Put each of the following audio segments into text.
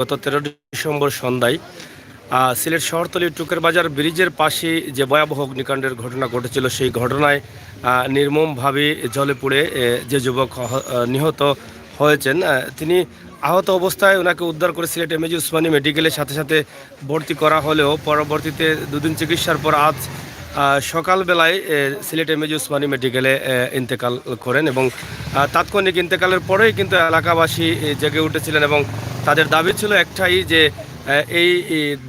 গত 13 ডিসেম্বর সন্ধ্যায় সিলেট শহরতলি টুকের বাজার ব্রিজের পাশে যে ভয়াবহ অগ্নিকাণ্ডের ঘটনা ঘটেছিল, সেই ঘটনায় নির্মমভাবে জলে পুড়ে যে যুবক নিহত হয়েছেন, তিনি আহত অবস্থায় ওনাকে উদ্ধার করে সিলেট এমএজি উসমানী মেডিকেলের সাথে সাথে ভর্তি করা হলেও পরবর্তীতে দুদিন চিকিৎসার পর আজ সকালবেলায় সিলেট এমএজি উসমানী মেডিকেলে ইন্তেকাল করেন এবং তাৎক্ষণিক ইন্তেকালের পরেই কিন্তু এলাকাবাসী জেগে উঠেছিলেন এবং তাদের দাবি ছিল একটাই যে এই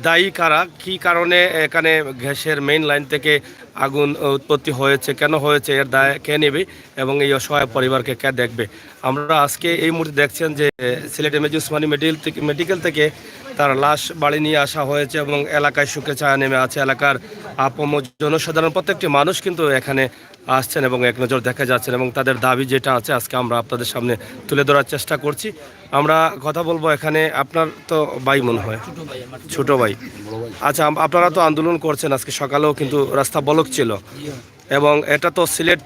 দায়ী কারা, কী কারণে এখানে গ্যাসের মেইন লাইন থেকে আগুন উৎপত্তি হয়েছে, কেন হয়েছে, এর দায় কে নেবে এবং এই অসহায় পরিবারকে কে দেখবে। আমরা আজকে এই মুহূর্তে দেখছেন যে সিলেট এমএজি উসমানী মেডিকেল থেকে তার লাশ বাড়ি নিয়ে আসা হয়েছে এবং এলাকায় সুখে ছায়া নেমে আছে। এলাকার জনসাধারণ প্রত্যেকটি মানুষ কিন্তু এখানে আসছেন এবং এক নজর দেখা যাচ্ছেন এবং তাদের দাবি যেটা আছে আজকে আমরা আপনাদের সামনে তুলে ধরার চেষ্টা করছি। আমরা কথা বলবো এখানে, আপনার তো ভাই মনে হয়, ছোট ভাই। আচ্ছা, আপনারা তো আন্দোলন করছেন, আজকে সকালেও কিন্তু রাস্তা ব্লক ছিল এবং এটা তো সিলেট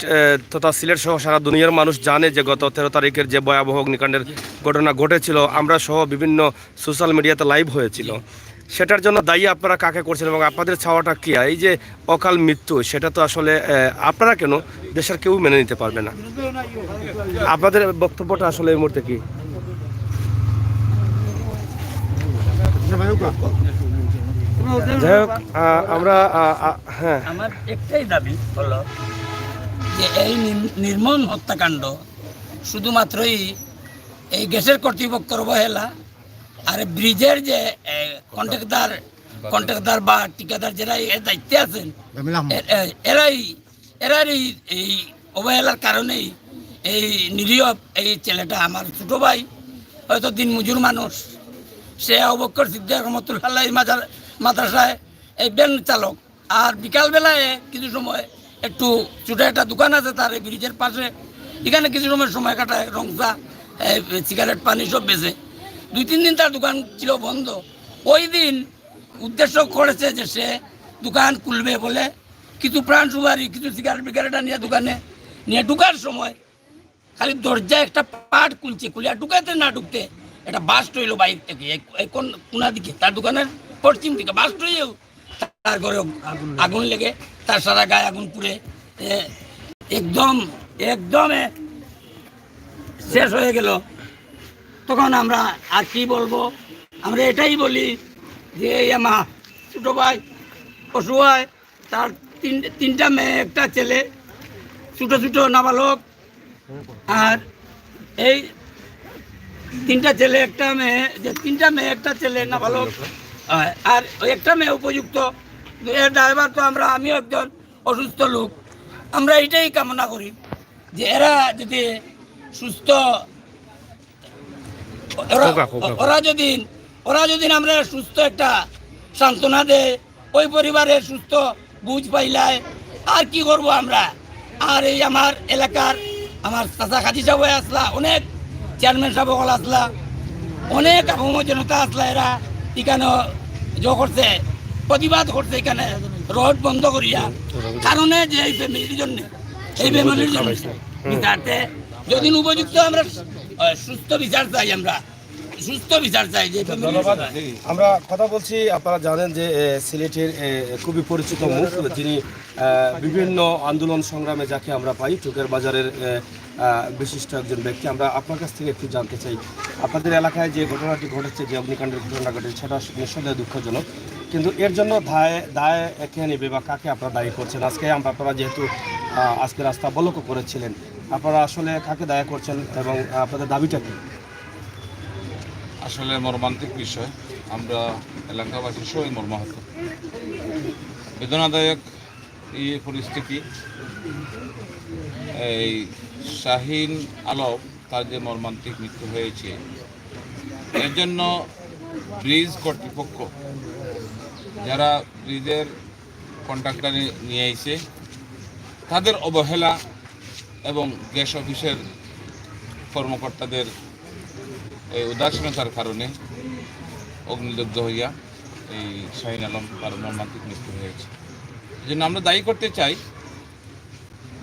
তথা সিলেট সহ সারা দুনিয়ার মানুষ জানে যে গত 13 তারিখের যে ভয়াবহ অগ্নিকাণ্ডের ঘটনা ঘটেছিল, আমরা সহ বিভিন্ন সোশ্যাল মিডিয়াতে লাইভ হয়েছিল। সেটার জন্য দায়ী আপনারা কাকে করছেন এবং আপনাদের চাওয়াটা কি? এই যে অকাল মৃত্যু, সেটা তো আসলে আপনারা কেন, দেশের কেউ মেনে নিতে পারবে না। আপনাদের বক্তব্যটা আসলে এই মুহূর্তে কি? যাই হোক, আমরা হ্যাঁ, আমার একটাই দাবি হলো যে এই নির্মম হত্যাকাণ্ড শুধুমাত্রই এই গ্যাসের কর্তৃপক্ষের অবহেলা আর ব্রিজের যে কন্ট্রাক্টর বা ঠিকাদার যারা এর দায়িত্বে আছেন এরাই এই অবহেলার কারণেই এই নিরীহ এই ছেলেটা, আমার ছোট ভাই, হয়তো দিন মজুর মানুষ, সে অবক্ষর সিদ্দিক রহমতুল্লাহ মাদ্রাসায় এই ব্যান চালক, আর বিকালবেলায় কিছু সময় একটু ছোটো একটা দোকান আছে তার এই ব্রিজের পাশে, এখানে কিছু সময় কাটায়, রংচা, সিগারেট, পানি সব বেচে। 2-3 দিন তার দোকান ছিল বন্ধ। ওই দিন উদ্দেশ্য করেছে যে সে দোকান খুলবে বলে কিছু প্রাণ সুপারি, কিছু সিগারেট বিগারেটা নিয়ে দোকানে নিয়ে ঢুকার সময় খালি দরজায় একটা পাট খুলছে, খুলিয়া ঢুকাতে না ঢুকতে একটা বাস্ট হইলো বাইক থেকে, কোনা দিকে তার দোকানের পশ্চিম দিকে বাস্ট হইও তার ঘরে আগুন লেগে তার সারা গায়ে আগুন পুড়ে একদম শেষ হয়ে গেল। তখন আমরা আর কি বলবো, আমরা এটাই বলি যে এই আমার ছোটো ভাই অসহায়, তার তিনটা মেয়ে, একটা ছেলে, ছোটো নাবালক, আর এই তিনটা ছেলে একটা মেয়ে, যে তিনটা মেয়ে একটা ছেলে নাবালক, আর একটা মেয়ে উপযুক্ত। এর ড্রাইভার তো আমিও একজন অসুস্থ লোক। আমরা এইটাই কামনা করি যে এরা যদি সুস্থ, ওরা যদি আমরা সুস্থ একটা সান্ত্বনা দেয়, ওই পরিবারের সুস্থ বুঝ পাইলায় আর কি করব আমরা। আর এই আমার এলাকার আমার চাচা কাজী সাহেব আসলা, অনেক চেয়ারম্যান সাহেব আসলা, অনেক জনতা আসলা, এরা এখানে করছে, প্রতিবাদ করছে এখানে রোড বন্ধ করিয়া, কারণে যে এই ফ্যামিলির জন্য বিচারতে যদি উপযুক্ত আমরা সুস্থ বিচার চাই, আমরা সুস্থ বিচার চাই। যে ধন্যবাদ। আমরা কথা বলছি, আপনারা জানেন যে সিলেটের খুবই পরিচিত মুখ, যিনি বিভিন্ন আন্দোলন সংগ্রামে যাকে আমরা পাই, টুকের বাজারের বিশিষ্ট একজন ব্যক্তি। আমরা আপনার কাছ থেকে একটু জানতে চাই, আপনাদের এলাকায় যে ঘটনাটি ঘটেছে, যে অগ্নিকাণ্ডের ঘটনা ঘটেছে, সেটা নিঃসন্দেহে দুঃখজনক, কিন্তু এর জন্য দায় কে নেবে বা কাকে আপনারা দায়ী করছেন? আজকে আপনারা যেহেতু আজকে রাস্তা অবলোক করেছিলেন, আপনারা আসলে কাকে দায়ী করছেন এবং আপনাদের দাবিটা কি? আসলে মর্মান্তিক বিষয়, আমরা এলাকাবাসী সবাই মর্মাহত, বেদনাদায়ক এই পরিস্থিতি। এই শাহিন আলম, তার যে মর্মান্তিক মৃত্যু হয়েছে, এর জন্য ব্রিজ কর্তৃপক্ষ, যারা ব্রিজের কন্ট্রাক্টর নিয়ে এসে তাদের অবহেলা এবং গ্যাস অফিসের কর্মকর্তাদের এই উদাসীনতার কারণে অগ্নিদগ্ধ হইয়া এই শাহিন আলম তার মর্মান্তিক মৃত্যু হয়েছে। এই জন্য আমরা দায়ী করতে চাই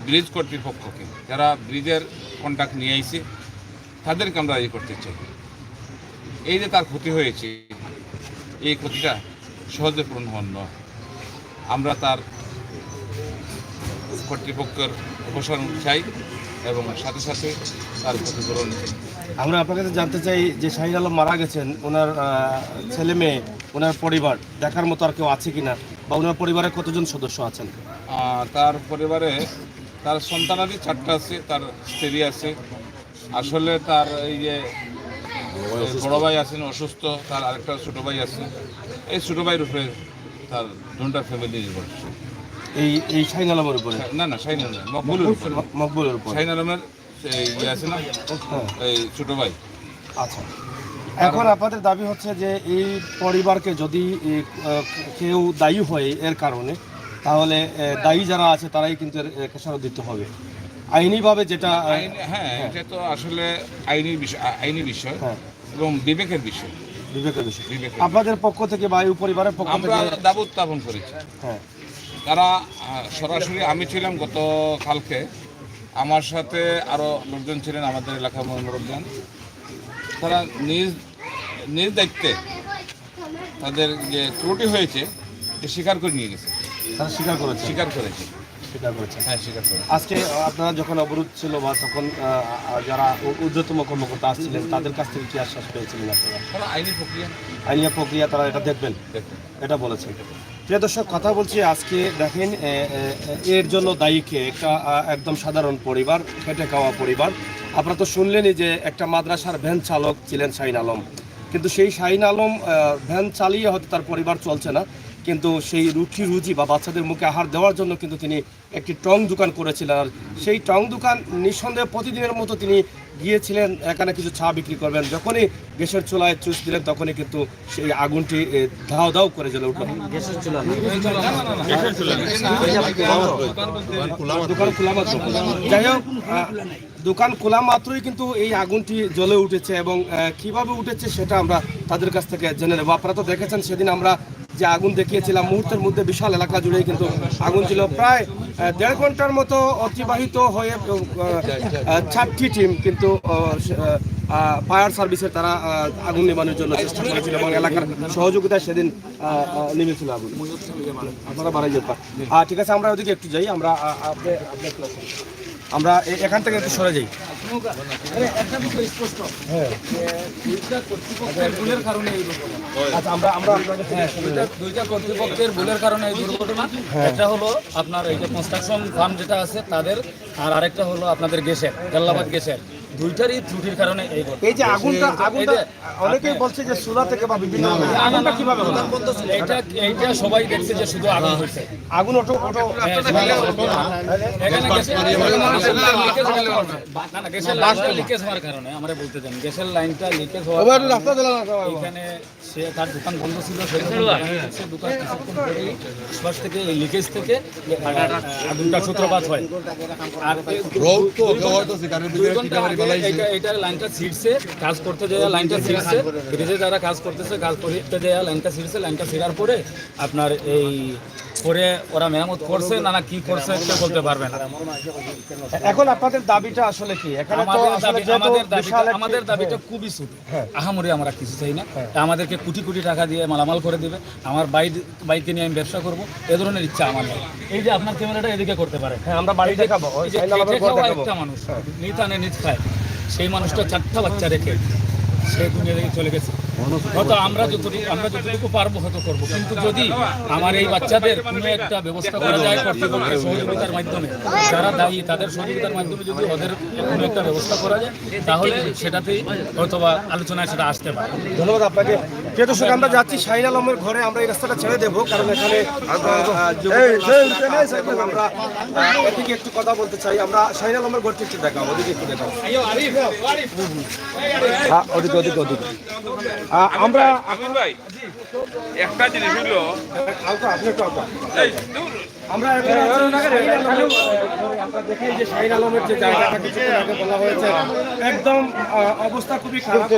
ব্রিজ কর্তৃপক্ষকে, যারা ব্রিজের কন্ট্রাক্ট নিয়ে আইছে তাদেরকে আমরা দায়ী করতে চাই। এই যে তার ক্ষতি হয়েছে, এই ক্ষতিটা সহজে পূরণ হন নয়। আমরা তার কর্তৃপক্ষের অপসারণ চাই এবং সাথে সাথে তার ক্ষতিপূরণ। আমরা আপনার কাছে জানতে চাই যে শাহিন আলম মারা গেছেন, ওনার ছেলে মেয়ে, ওনার পরিবার দেখার মতো আর কেউ আছে কিনা, বা ওনার পরিবারে কতজন সদস্য আছেন? তার পরিবারে তার সন্তানাদি 4টা আছে, তার স্ত্রী আছে। আসলে তার এই যে বড় ভাই আছেন অসুস্থ, তার আরেকটা ছোট ভাই আছে। এই ছোট ভাইয়ের উপরে তার দুটা ফ্যামিলি নির্ভরশীল। এই শাহিন আলমের উপরে? না, শাহিন আলম মকবুলের উপরে। মকবুলের উপর শাহিন আলমের ইয়ে আছে না, এই ছোট ভাই। আচ্ছা, এখন আপনাদের দাবি হচ্ছে যে এই পরিবারকে যদি কেউ দায়ী হয় এর কারণে, তাহলে দায়ী যারা আছে তারাই কিন্তু খেসারত দিতে হবে আইনিভাবে, যেটা হ্যাঁ, এটা তো আসলে আইনি বিষয় হ্যাঁ, এবং বিবেকের বিষয়। বিবেকের বিষয়। আপনাদের পক্ষ থেকে বা এই পরিবারের পক্ষ আমরা থেকে দাবি উত্থাপন করেছি। হ্যাঁ, তারা সরাসরি, আমি ছিলাম গত কালকে, আমার সাথে আরও লোকজন ছিলেন, আমাদের এলাকার লোকজন। তারা নিজ দায়িত্বে তাদের যে ত্রুটি হয়েছে স্বীকার করে নিয়ে গেছে। তারা স্বীকার করেছে? স্বীকার করেছে। হ্যাঁ, স্বীকার করে। আজকে আপনারা যখন অবরোধ ছিল বা তখন যারা ঊর্ধ্বতম কর্মকর্তা আসছিলেন তাদের কাছ থেকে কি আশ্বাস পেয়েছিলেন আপনারা? তারা আইনি প্রক্রিয়া তারা এটা দেখবেন, এটা বলেছেন। প্রিয় দর্শক, কথা বলছি আজকে দেখেন এর জন্য দায়ীকে একটা একদম সাধারণ পরিবার, খেটে খাওয়া পরিবার। আপনারা তো শুনলেনই যে একটা মাদ্রাসার ভ্যান চালক ছিলেন শাহিন আলম, কিন্তু সেই শাহিন আলম ভ্যান চালিয়ে হয়তো তার পরিবার চলছে না, কিন্তু সেই রুজি বা বাচ্চাদের মুখে আহার দেওয়ার জন্য কিন্তু তিনি একটি টং দোকান করেছিলেন। আর সেই টং দোকান নিঃসন্দেহে প্রতিদিনের মতো তিনি গিয়েছিলেন এখানে কিছু চা বিক্রি করবেন। যখনই গ্যাসের চুলায় চুষ দিলেন তখনই কিন্তু সেই আগুনটি ধাও ধাও করে জ্বলে উঠল। দোকান খোলা মাত্র, যাই হোক, দোকান খোলা মাত্রই কিন্তু এই আগুনটি জ্বলে উঠেছে এবং কিভাবে উঠেছে সেটা আমরা তাদের কাছ থেকে জেনে নেব। আপনারা তো দেখেছেন সেদিন আমরা যে আগুন দেখিয়েছিলাম, মুহূর্তের মধ্যে বিশাল এলাকা জুড়েই কিন্তু আগুন ছিল। প্রায় 1.5 ঘন্টার মতো অতিবাহিত হয়ে 4টি টিম কিন্তু ফায়ার সার্ভিসের তারা আগুন নেবানোর জন্য চেষ্টা করেছিল এবং এলাকার সহযোগিতায় সেদিন নেমেছিল আগুন। আপনারা বাড়াই যেতে। ঠিক আছে, আমরা ওদিকে একটু যাই। আমরা এখান থেকে একটু সরে যাই। দুইটা কর্তৃপক্ষের ভুলের কারণে এই দুর্ঘটনা। একটা হলো আপনার এই যে কনস্ট্রাকশন ফার্ম যেটা আছে তাদের, আর আরেকটা হলো আপনাদের গ্যাসের, জাল্লাবাদ গ্যাসের। দুইটারই ত্রুটির কারণে এই যে আগুনটা অনেকেই বলছে যে চুলা থেকে বা বিভিন্ন আগুনটা কিভাবে হলো? এইটা সবাই দেখছে যে শুধু আগুন হয়েছে, আগুন অটো এখানে গ্যাসের লাইনটা লিকেজ হওয়ার কারণে আমরা বলতে চাই, গ্যাসের লাইনটা লিকেজ হওয়ার এখানে সে তার দোকান বন্ধ ছিল, সেই দোকান কিছুক্ষণ পরেই আশপাশ থেকে এই লিকেজ থেকে আগুনটা সূত্রপাত হয়। আর এইটা লাইনটা ছিঁড়ছে, কাজ করতে যায় লাইনটা ছিঁড়ছে, ব্রিজে যারা কাজ করতেছে কাজ করতে যায় লাইনটা ছিঁড়ছে, লাইনটা ছিঁড়ার পরে আপনার এই পরে ওরা মেরামত করছে না কি করছে কেউ বলতে পারবে না। এখন আপনাদের দাবিটা আসলে কি? আমাদের দাবিটা খুবই ছোট, আহামরি আমরা কিছু চাই না। আমাদেরকে কোটি কোটি টাকা দিয়ে মালামাল করে দিবে, আমার বাইকে নিয়ে আমি ব্যবসা করবো, এ ধরনের ইচ্ছা আমার নেই। এই যে আপনার ক্যামেরাটা এদিকে করতে পারে, আমরা বাড়ি দেখাবো। একটা মানুষ নিত আনে নিত খায়, সেই মানুষটা 4টা বাচ্চা রেখে সে দুনিয়া থেকে চলে গেছে। হয়তো আমরা যতটুকু পারবো হয়তো করবো, কিন্তু যদি আমার এই বাচ্চাদের কোনো একটা ব্যবস্থা করা যায় কর্তৃপক্ষের সহযোগিতার মাধ্যমে, যারা দায়ী তাদের সহযোগিতার মাধ্যমে যদি ওদের কোনো একটা ব্যবস্থা করা যায়, তাহলে সেটাতেই হয়তো বা আলোচনায় সেটা আসতে পারে। ধন্যবাদ আপনাকে। প্রিয় দর্শক, আমরা যাচ্ছি শাহিন আলমের ঘরে। আমরা এই রাস্তাটা ছেড়ে দেবো কারণ এখানে আমরা এদিকে একটু কথা বলতে চাই। আমরা শাহিন আলমের ঘরটি একটু দেখাবো, ওদিকে একটু দেখাবো। ওদিকে আমরা একটা জিনিস হলো আমরা দেখি যে শাহিন আলমের যে জায়গাটা কিছুক্ষণ আগে বলা হয়েছে, একদম অবস্থা খুবই খারাপ।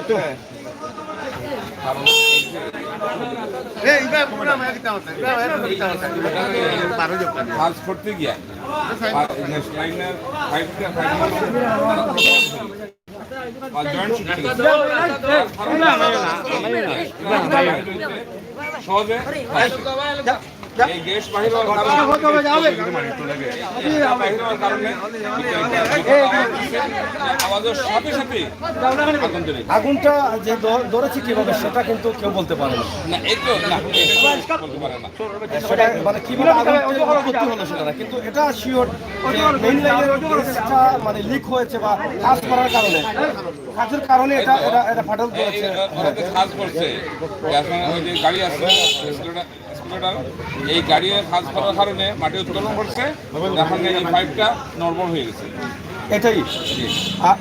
কাজ করতে গিয়া বা জয়েন্ট শিক্ষিত সহজে এই গ্যাস বাহির হওয়ার কারণে আমাদের সাথে সাথে আগুন ধরে গেছে। আগুনটা যে ধরেছে কিভাবে সেটা কিন্তু কেউ বলতে পারে না। না এই তো না এটা বলতে পারে না। সেটা মানে কিভাবে আগুনটা উৎপত্তি হলো সেটা না, কিন্তু এটা শিওর মেইন লাইনের গ্যাসটা মানে লিক হয়েছে বা কাজ করার কারণে, কাজের কারণে এটা এটা এটা ফাটল করেছে। ওরাতে কাজ করছে এখন ওই যে গাড়ি আছে স্কুটার এই গাড়ি কাজ করার কারণে মাটি উত্তোলন করছে, এখন এই পাইপটা নরবল হয়ে গেছে। এটাই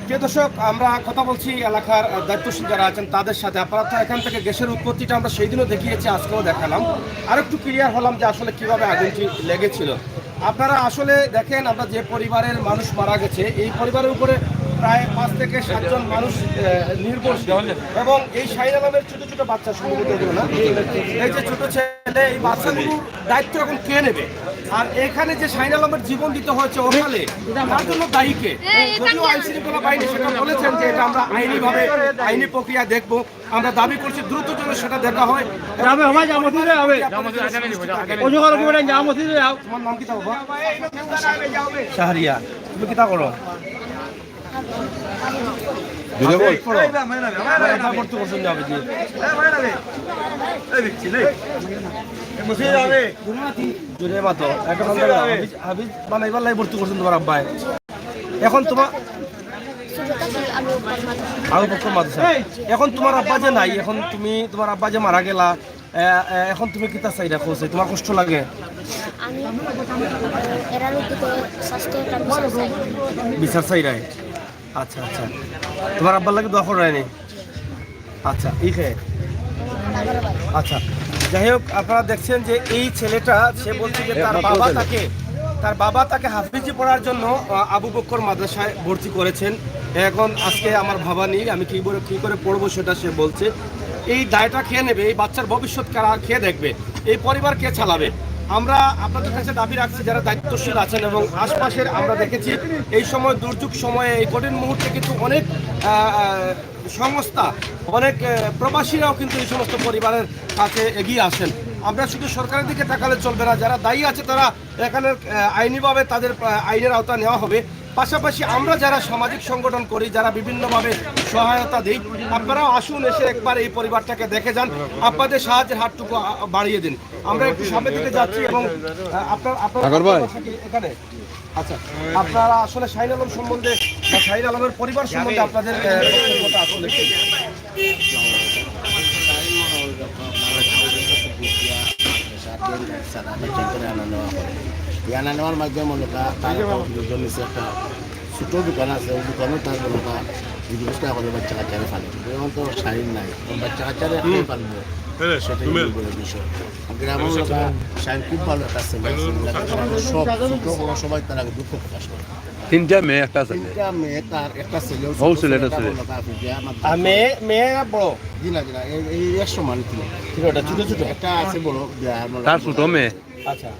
প্রিয় দর্শক, আমরা কথা বলছি এলাকার দায়িত্বশীল যারা আছেন তাদের সাথে। আপনারা তো এখান থেকে গ্যাসের উৎপত্তিটা আমরা সেই দিনও দেখিয়েছি, আজকেও দেখালাম। আর একটু ক্লিয়ার হলাম যে আসলে কিভাবে আগুনটি লেগেছিল। আপনারা আসলে দেখেন, আমরা যে পরিবারের মানুষ মারা গেছে এই পরিবারের উপরে প্রায় 5 থেকে 7 জন মানুষ নির্ভরশীল, এবং এই শাহিন আলমের ছোট ছোট বাচ্চা সম্ভবত এগুলো না, এই যে ছোট ছেলে, এই বাচ্চাগুলোর দায়িত্ব এখন কে নেবে? আর এখানে যে শাহিন আলমের জীবন দিতে হয়েছে ওখানে, তার জন্য দায়ীকে যদিও আইন শৃঙ্খলা বাহিনী সেটা বলেছেন যে এটা আমরা আইনিভাবে আইনি প্রক্রিয়া দেখব। আমরা দাবি করছি দ্রুত যেন সেটা দেখা হয়। তোমার নাম কি তা বাবা? শাহরিয়া, তুমি কি তা করো? এখন তোমার এখন তোমার আব্বা যে নাই, এখন তুমি তোমার আব্বা যে মারা গেলা, এখন তুমি কি তা চাই রাখো? তোমার কষ্ট লাগে? বিচার চাই রায়। আচ্ছা আচ্ছা, তোমার আব্বার লাগে দোয়া করায়নি? আচ্ছা আচ্ছা, যাই হোক, আপনারা দেখছেন যে এই ছেলেটা সে বলছে যে তার বাবা তাকে হাফিজি পড়ার জন্য আবু বক্কর মাদ্রাসায় ভর্তি করেছেন। এখন আজকে আমার ভাবা নেই, আমি কী করে পড়বো সেটা সে বলছে। এই দায়টা খেয়ে নেবে, এই বাচ্চার ভবিষ্যৎ কারা খেয়ে দেখবে, এই পরিবার কে চালাবে? আমরা আপনাদের কাছে দাবি রাখছি যারা দায়িত্বশীল আছেন এবং আশপাশের, আমরা দেখেছি এই সময় দুর্যোগ সময়ে এই কঠিন মুহূর্তে কিন্তু অনেক সংস্থা, অনেক প্রবাসীরাও কিন্তু এই সমস্ত পরিবারের কাছে এগিয়ে আসেন। আমরা শুধু সরকারের দিকে তাকালে চলবে না, যারা দায়ী আছে তারা এখানে আইনিভাবে তাদের আইনের আওতা নেওয়া হবে। পাশাপাশি আমরা যারা সামাজিক সংগঠন করি, যারা বিভিন্নভাবে সহায়তা দিই, আপনারাও আসুন, এসে একবার এই পরিবারটাকে দেখে যান, আপনাদের সাহায্যের হাতটুকু বাড়িয়ে দিন। আমরা একটু সামনের দিকে যাচ্ছি এবং এখানে আচ্ছা, আপনারা আসলে শাহিন আলম সম্বন্ধে বা শাহিন আলমের পরিবার সম্বন্ধে আপনাদের বক্তব্যটা আসলে কি? আনা নেওয়ার মাধ্যমে মনে তার দুজন নিচে একটা ছোটো দোকান আছে, ওই দোকানেও তার মনে জিজ্ঞেস করে বাচ্চা কাচ্চারে ফালে, এখন তো শাড়ির নাই, বাচ্চা কাচ্চারে পালবো সেটাই বলে বিষয়। গ্রামের লোকা শাড়ি খুব ভালো একটা ছেলে, সব ছোটো বড় সবাই তার আগে দুঃখ প্রকাশ করে। 3টা মেয়ে একটা ছেলে, 3টা মেয়ে, তার একটা ছেলে, মেয়ে বড় দিনা এই 100 মানুষ ছিল, ছোট ছোট একটা আছে বড়, তার ছোট মেয়ে। আচ্ছা,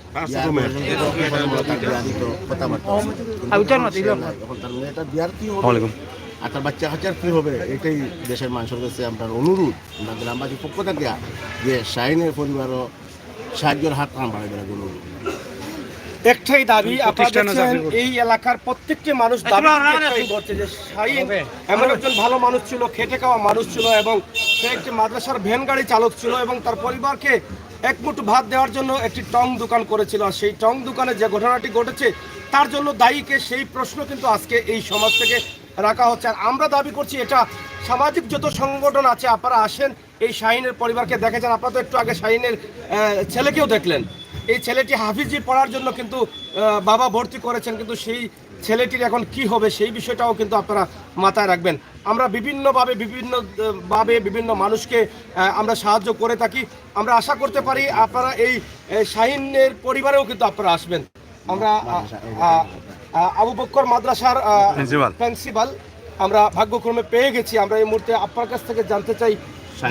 বিয়ার কি হবে আর তার বাচ্চা কাচ্চার কি হবে, এটাই দেশের মানুষের কাছে আপনার অনুরোধ, আমরা গ্রামবাসীর পক্ষ থেকে যে শাহিনের পরিবারও সাহায্যের হাত কান বাড়াই দেওয়ার অনুরোধ। একটাই দাবি, আপনারা দেখছেন এই এলাকার প্রত্যেকটি মানুষ দাবি একটাই করছে যে শাহিন এমন একজন ভালো মানুষ ছিল, খেটে খাওয়া মানুষ ছিল, এবং সে একটি মাদ্রাসার ভ্যান গাড়ি চালক ছিল এবং তার পরিবারকে এক মুঠো ভাত দেওয়ার জন্য একটি টং দোকান করেছিল। আর সেই টং দোকানে যে ঘটনাটি ঘটেছে তার জন্য দায়ীকে, সেই প্রশ্ন কিন্তু আজকে এই সমাজ থেকে রাখা হচ্ছে। আর আমরা দাবি করছি এটা সামাজিক যত সংগঠন আছে, আপনারা আসেন, এই শাহিনের পরিবারকে দেখে যান। আপনারা তো একটু আগে শাহিনের ছেলেকেও দেখলেন, এই ছেলেটি হাফিজি পড়ার জন্য কিন্তু বাবা ভর্তি করেছেন, কিন্তু সেই ছেলেটির এখন কি হবে সেই বিষয়টাও কিন্তু আপনারা মাথায় রাখবেন। আমরা বিভিন্ন মানুষকে আমরা সাহায্য করে থাকি। আমরা আশা করতে পারি আপনারা এই শাহিনের পরিবারেও কিন্তু আপনারা আসবেন। আমরা আবু বক্কর মাদ্রাসার প্রিন্সিপাল আমরা ভাগ্যক্রমে পেয়ে গেছি। আমরা এই মুহূর্তে আপনার কাছ থেকে জানতে চাই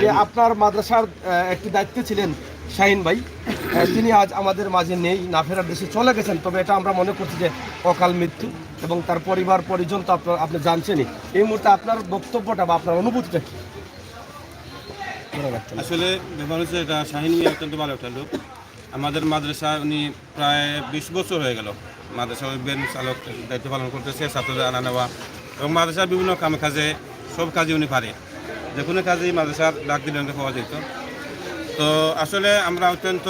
যে আপনার মাদ্রাসার একটি দায়িত্বে ছিলেন, শাহিন ভাই, তিনি আজ আমাদের মাঝে নেই, না ফেরার দেশে চলে গেছেন। তবে এটা আমরা মনে করছি যে অকাল মৃত্যু, এবং তার পরিবার পরিজন তো আপনি জানছেনই। এই মুহূর্তে আপনার বক্তব্যটা বা আপনার অনুভূতিটা কি? আসলে ব্যাপার হচ্ছে, এটা শাহিন মিয়া অত্যন্ত ভালো একটা লোক। আমাদের মাদ্রাসা উনি প্রায় 20 বছর হয়ে গেল মাদ্রাসা বেন চালক দায়িত্ব পালন করতেছে, ছাত্রদের আনা নেওয়া এবং মাদ্রাসার বিভিন্ন কাজে সব কাজে উনি পারে। যে কোনো কাজেই মাদ্রাসার ডাক দিলে ওনাকে পাওয়া যেত। তো আসলে আমরা অত্যন্ত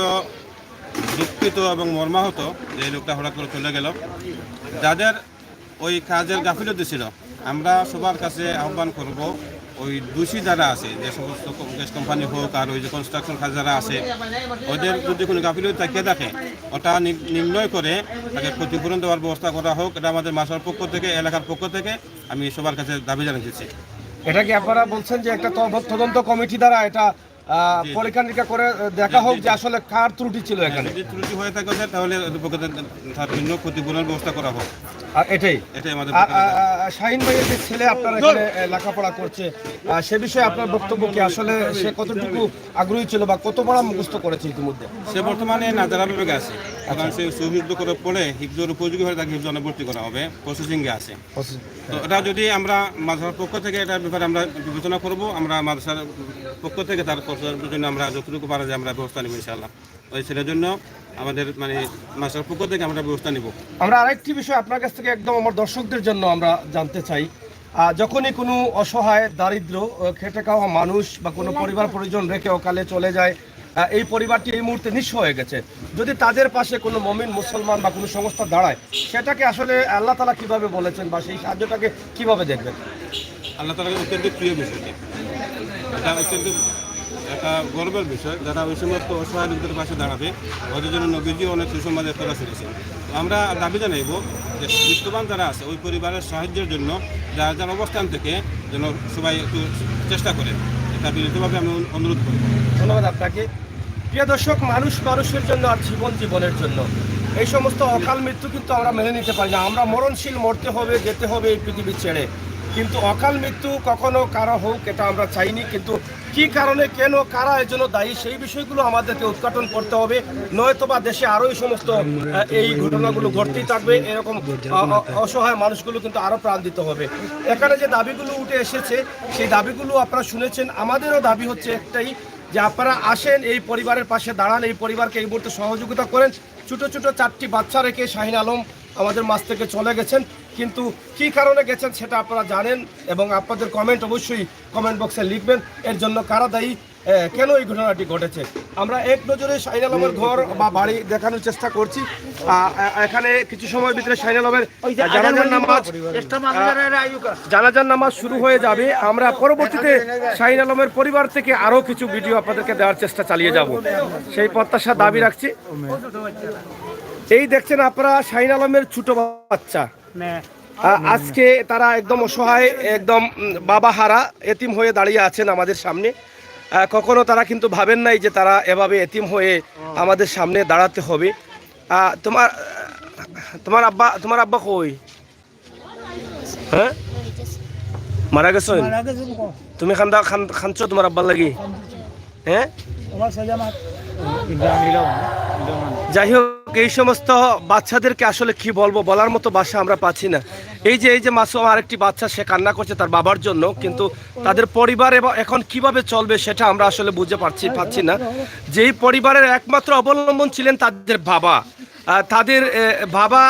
দুঃখিত এবং মর্মাহত যে এই লোকটা হঠাৎ করে চলে গেল। যাদের ওই কাজের গাফিলতি ছিল, আমরা সবার কাছে আহ্বান করব, ওই দোষী যারা আছে, যে সমস্ত গ্যাস কোম্পানি হোক আর ওই যে কনস্ট্রাকশন কাজ যারা আছে, ওদের যদি কোনো গাফিলতি থাকিয়ে থাকে, ওটা নির্ণয় করে তাকে ক্ষতিপূরণ দেওয়ার ব্যবস্থা করা হোক। এটা আমাদের মাসার পক্ষ থেকে, এলাকার পক্ষ থেকে আমি সবার কাছে দাবি জানিয়েছি। এটা কি আপনারা বলছেন যে একটা তদন্ত কমিটি দ্বারা এটা পরীক্ষা নিরীক্ষা করে দেখা হোক যে আসলে কার ত্রুটি ছিল এখানে? যদি ত্রুটি হয়ে থাকে তাহলে ওদের পক্ষ থেকে তার ভিন্ন ক্ষতিপূরণের ব্যবস্থা করা হোক। আর এটাই আমাদের শাহিন ভাইয়ের যে ছেলে আপনার এখানে লেখাপড়া করছে, সে বিষয়ে আপনার বক্তব্য কি? আসলে সে কতটুকু আগ্রহী ছিল বা কত বড় মুখস্থ করেছে ইতিমধ্যে? সে বর্তমানে নাজারা বিভাগে আছে। কারণ সে সুহিফজ করার পরে হিফজের উপযোগী হয়ে তাকে হিফজনে ভর্তি করা হবে, প্রসেসিংয়ে আছে। তো এটা যদি আমরা মাদ্রাসার পক্ষ থেকে এটার ব্যাপারে আমরা বিবেচনা করব, আমরা মাদ্রাসার পক্ষ থেকে তার প্রচারের জন্য আমরা যতটুকু পারা যায় আমরা ব্যবস্থা নেব ইনশাআল্লাহ। ওই ছেলের জন্য আমাদের মাদ্রাসার পক্ষ থেকে আমরা ব্যবস্থা নেব। আমরা আরেকটি বিষয় আপনার কাছ থেকে একদম আমার দর্শকদের জন্য আমরা জানতে চাই, যখনই কোনো অসহায় দারিদ্র খেটে খাওয়া মানুষ বা কোনো পরিবার পরিজন রেখে অকালে চলে যায়, এই পরিবারটি এই মুহূর্তে নিঃস্ব হয়ে গেছে, যদি তাদের পাশে কোনো মমিন মুসলমান বা কোনো সংস্থা দাঁড়ায়, সেটাকে আসলে আল্লাহ তাআলা কিভাবে বলেছেন বা সেই সাহায্যটাকে কিভাবে দেখবেন? আল্লাহ তাআলার অত্যন্ত প্রিয় বিষয়টি, এটা অত্যন্ত একটা গর্বের বিষয়। যারা ওই সমস্ত অসহায় লোকদের পাশে দাঁড়াবে, ওদের জন্য নবীজি অনেক সুসমাজের করা ছেড়েছেন। আমরা দাবি জানাইব যে বিত্তবান যারা আছে ওই পরিবারের সাহায্যের জন্য যার যার অবস্থান থেকে যেন সবাই একটু চেষ্টা করেন, এটা বিনীতভাবে আমি অনুরোধ করি। ধন্যবাদ আপনাকে। প্রিয় দর্শক, মানুষ মানুষের জন্য আর জীবন জীবনের জন্য, এই সমস্ত অকাল মৃত্যু কিন্তু আমরা মেনে নিতে পারি না। আমরা মরণশীল, মরতে হবে, যেতে হবে এই পৃথিবী ছেড়ে, কিন্তু অকাল মৃত্যু কখনো কারো হোক এটা আমরা চাইনি। কিন্তু কি কারণে, কেন, কারা এর জন্য দায়ী, সেই বিষয়গুলো আমাদেরকে উদ্ঘাটন করতে হবে, নয়তোবা দেশে আরও এই সমস্ত এই ঘটনাগুলো ঘটতেই থাকবে। এরকম অসহায় মানুষগুলো কিন্তু আরও প্রাণ দিতে হবে। এখানে যে দাবিগুলো উঠে এসেছে সেই দাবিগুলো আপনারা শুনেছেন। আমাদেরও দাবি হচ্ছে একটাই, যে আপনারা আসেন, এই পরিবারের পাশে দাঁড়ান, এই পরিবারকে এই মুহূর্তে সহযোগিতা করেন। ছোটো ছোটো 4টি বাচ্চা রেখে শাহিন আলম আমাদের মাঝ থেকে চলে গেছেন, কিন্তু কী কারণে গেছেন সেটা আপনারা জানেন, এবং আপনাদের কমেন্ট অবশ্যই কমেন্ট বক্সে লিখবেন। এর জন্য কারা দায়ী, কেন এই ঘটনাটি ঘটেছে। আমরা এক নজরে শাহিন আলমের ঘর বা বাড়ি দেখানোর চেষ্টা করছি। এখানে কিছু সময়ের ভিতরে শাহিন আলমের জানাজার নামাজ শুরু হয়ে যাবে। আমরা পরবর্তীতে শাহিন আলমের পরিবার থেকে আরও কিছু ভিডিও আপনাদেরকে দেওয়ার চেষ্টা চালিয়ে যাব, সেই প্রত্যাশা দাবি রাখছি। এই দেখছেন আপনারা শাহিন আলমের ছোট বাচ্চা, আজকে তারা একদম অসহায়, একদম বাবা হারা, এতিম হয়ে দাঁড়িয়ে আছেন আমাদের সামনে। কখনো তারা কিন্তু ভাবেন নাই যে তারা এভাবে এতিম হয়ে আমাদের সামনে দাঁড়াতে হবে। তোমার আব্বা কই? হ্যাঁ, মারা গেছেন? তুমি খানছো তোমার আব্বার লাগি? হ্যাঁ, যাই হোক, এই সমস্ত বাচ্চাদেরকে আসলে কি বলবো, বলার মতো ভাষা আমরা পাচ্ছি না। এই যে মাসুম আরেকটি বাচ্চা, সে কান্না করছে তার বাবার জন্য, কিন্তু তাদের পরিবার এখন কিভাবে চলবে সেটা আমরা আসলে বুঝে পাচ্ছি না। যেই পরিবারের একমাত্র অবলম্বন ছিলেন তাদের বাবা, তাদের বাবা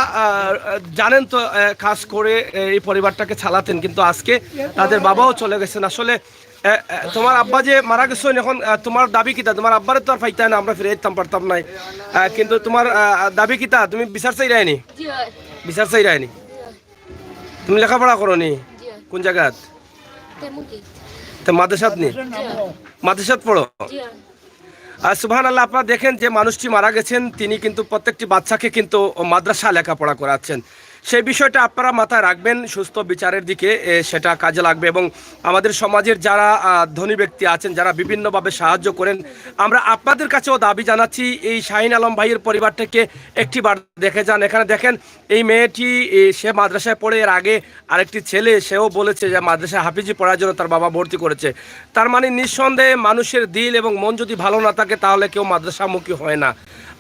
জানেন তো কাজ করে এই পরিবারটাকে চালাতেন, কিন্তু আজকে তাদের বাবাও চলে গেছেন। আসলে তোমার আব্বা যে মারা গেছেন, এখন তোমার দাবি কিতা? তোমার আব্বারে তো আর ফাইতে না, আমরা ফিরে যেতাম পারতাম নাই, কিন্তু তোমার দাবি কিতা? তুমি বিচার চাই রায়নি? বিচার চাই রায়নি? তুমি লেখাপড়া করো নি? কোন জায়গাত? মাদ্রাসাত নি? মাদ্রাসাত পড়ো? আর সুবহানাল্লাহ, আপনারা দেখেন যে মানুষটি মারা গেছেন, তিনি কিন্তু প্রত্যেকটি বাচ্চাকে কিন্তু মাদ্রাসা লেখাপড়া করাচ্ছেন। সেই বিষয়টা আপনারা মাথায় রাখবেন সুস্থ বিচারের দিকে, সেটা কাজে লাগবে। এবং আমাদের সমাজের যারা ধনী ব্যক্তি আছেন, যারা বিভিন্নভাবে সাহায্য করেন, আমরা আপনাদের কাছেও দাবি জানাচ্ছি এই শাহিন আলম ভাইয়ের পরিবারটাকে একটিবার দেখে যান। এখানে দেখেন এই মেয়েটি, সে মাদ্রাসায় পড়ে, এর আগে আরেকটি ছেলে সেও বলেছে যে মাদ্রাসায় হাফিজি পড়ার জন্য তার বাবা ভর্তি করেছে। তার মানে নিঃসন্দেহে মানুষের দিল এবং মন যদি ভালো না থাকে তাহলে কেউ মাদ্রাসামুখী হয় না।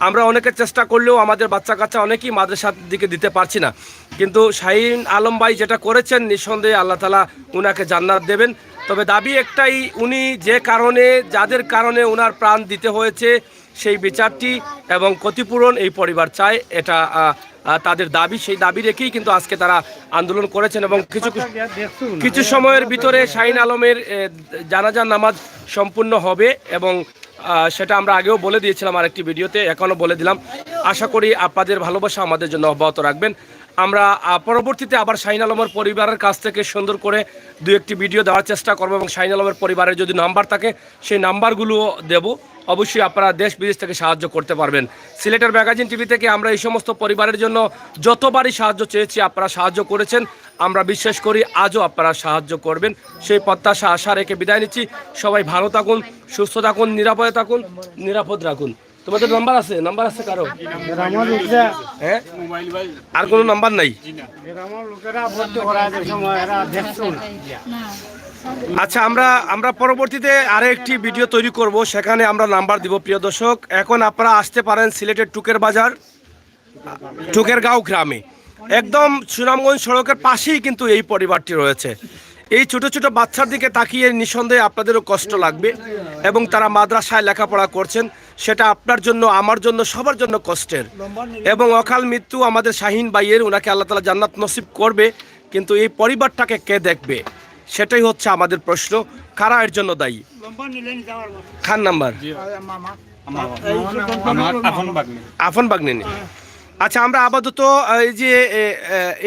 আমরা অনেকে চেষ্টা করলেও আমাদের বাচ্চা কাচ্চা অনেকেই মাদ্রাসার দিকে দিতে পারছি না, কিন্তু শাহিন আলম ভাই যেটা করেছেন নিঃসন্দেহে আল্লাহ তাআলা উনাকে জান্নাত দেবেন। তবে দাবি একটাই, উনি যে কারণে, যাদের কারণে উনার প্রাণ দিতে হয়েছে সেই বিচারটি এবং ক্ষতিপূরণ এই পরিবার চায়, এটা তাদের দাবি। সেই দাবি রেখেই কিন্তু আজকে তারা আন্দোলন করেছেন। এবং কিছু সময়ের ভিতরে শাহিন আলমের জানাজার নামাজ সম্পূর্ণ হবে এবং সেটা আমরা আগেও বলে দিয়েছিলাম আরেকটি ভিডিওতে, এখনও বলে দিলাম। আশা করি আপনাদের ভালোবাসা আমাদের জন্য অব্যাহত রাখবেন। আমরা পরবর্তীতে আবার শাহিন আলমের পরিবারের কাছ থেকে সুন্দর করে দু একটি ভিডিও দেওয়ার চেষ্টা করব এবং শাহিন আলমের পরিবারের যদি নাম্বার থাকে সেই নাম্বারগুলো দেব। অবশ্যই আপনারা দেশ বিদেশ থেকে সাহায্য করতে পারবেন। সিলেটের ম্যাগাজিন টিভি থেকে আমরা এই সমস্ত পরিবারের জন্য যতবারই সাহায্য চেয়েছি আপনারা সাহায্য করেছেন। আমরা বিশ্বাস করি আজও আপনারা সাহায্য করবেন, সেই প্রত্যাশা আশা রেখে বিদায় নিচ্ছি। সবাই ভালো থাকুন, সুস্থ থাকুন, নিরাপদে থাকুন, নিরাপদ রাখুন। তোমাদের নাম্বার আছে? নাম্বার আছে কারো? হ্যাঁ, আর কোনো নাম্বার নাই? আচ্ছা, আমরা পরবর্তীতে আরো একটি ভিডিও তৈরি করব, সেখানে আমরা নাম্বার দিব। প্রিয় দর্শক, এখন আপনারা আসতে পারেন সিলেটের টুকের বাজার, টুকেরগাঁও গ্রামে, একদম সুনামগঞ্জ সড়কের পাশেই কিন্তু এই পরিবারটি রয়েছে। এই ছোট ছোট বাচ্চার দিকে তাকিয়ে নিঃসন্দেহে আপনাদেরও কষ্ট লাগবে এবং তারা মাদ্রাসায় লেখাপড়া করছেন, সেটা আপনার জন্য, আমার জন্য, সবার জন্য কষ্টের। এবং অকাল মৃত্যু আমাদের শাহিন ভাইয়ের, ওনাকে আল্লাহ তাআলা জান্নাত নসিব করবে, কিন্তু এই পরিবারটাকে কে দেখবে সেটাই হচ্ছে আমাদের প্রশ্ন। কারা এর জন্য দায়ী? খান নাম্বার আফন বাগনেনি। আচ্ছা, আমরা আপাতত এই যে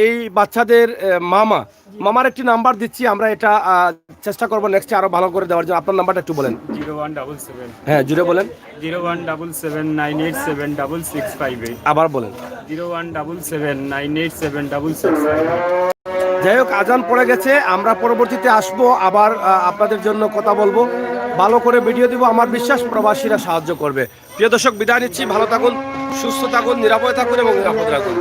এই বাচ্চাদের মামার একটি নাম্বার দিচ্ছি, আমরা এটা চেষ্টা করবো নেক্সটে আরো ভালো করে দেওয়ার জন্য। আপনার নাম্বারটা একটু বলেন। 0177 হ্যাঁ, জুড়ে বলেন। 0177987658। আবার বলেন। 0177987658। যাই হোক, আজান পড়ে গেছে, আমরা পরবর্তীতে আসবো, আবার আপনাদের জন্য কথা বলবো, ভালো করে ভিডিও দিব। আমার বিশ্বাস প্রবাসীরা সাহায্য করবে। প্রিয় দর্শক, বিদায় নিচ্ছি। ভালো থাকুন, সুস্থ থাকুন, নিরাপদে থাকুন এবং নিরাপদ রাখুন।